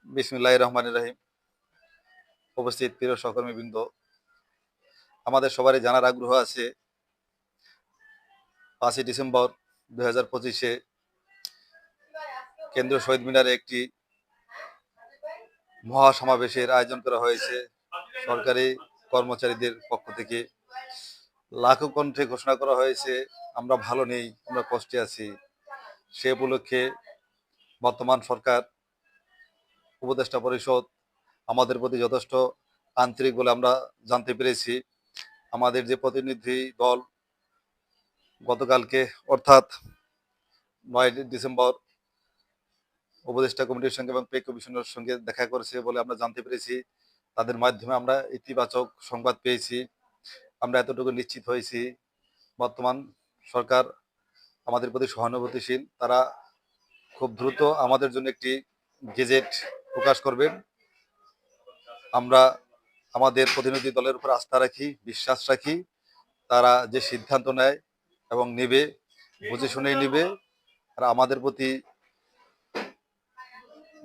বিসমিল্লাহির রহমানির রহিম। উপস্থিত প্রিয় সহকর্মীবৃন্দ, আমাদের সবারই জানার আগ্রহ আছে 5ই ডিসেম্বর 2025-এ কেন্দ্রীয় শহীদ মিনারে একটি মহাসমাবেশের আয়োজন করা হয়েছে সরকারি কর্মচারীদের পক্ষ থেকে। লাখো কণ্ঠে ঘোষণা করা হয়েছে, আমরা ভালো নেই, আমরা কষ্টে আছি। সে উপলক্ষে বর্তমান সরকার, উপদেষ্টা পরিষদ আমাদের প্রতি যথেষ্ট আন্তরিক বলে আমরা জানতে পেরেছি। আমাদের যে প্রতিনিধি দল গতকালকে অর্থাৎ 9 ডিসেম্বর উপদেষ্টা কমিটির সঙ্গে এবং পে কমিশনের সঙ্গে দেখা করেছে বলে আমরা জানতে পেরেছি। তাদের মাধ্যমে আমরা ইতিবাচক সংবাদ পেয়েছি। আমরা এতটুকু নিশ্চিত হয়েছি বর্তমান সরকার আমাদের প্রতি সহানুভূতিশীল। তারা খুব দ্রুত আমাদের জন্য একটি গেজেট প্রকাশ করবেন। আমরা আমাদের প্রতিনিধি দলের উপর আস্থা রাখি, বিশ্বাস রাখি। তারা যে সিদ্ধান্ত নেয় এবং নেবে, বুঝে শুনেই নেবে। আর আমাদের প্রতি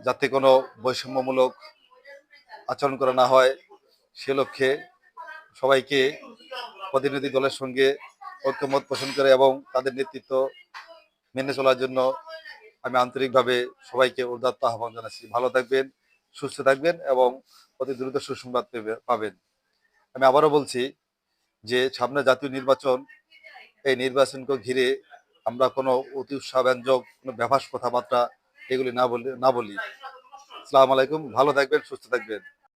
যাতে কোনো বৈষম্যমূলক আচরণ করা না হয় সে লক্ষ্যে সবাইকে প্রতিনিধি দলের সঙ্গে ঐক্যমত পোষণ করে এবং তাদের নেতৃত্ব মেনে চলার জন্য আমি আন্তরিকভাবে সবাইকে উদাত্ত আহ্বান জানাচ্ছি। ভালো থাকবেন, সুস্থ থাকবেন এবং অতি দ্রুত সুসংবাদ পাবেন। আমি আবারও বলছি যে সামনে জাতীয় নির্বাচন, এই নির্বাচনকে ঘিরে আমরা কোনো অতি উৎসাহব্যঞ্জক কোনো ব্যভাস কথাবার্তা এগুলি না বলি। আসসালামু আলাইকুম, ভালো থাকবেন, সুস্থ থাকবেন।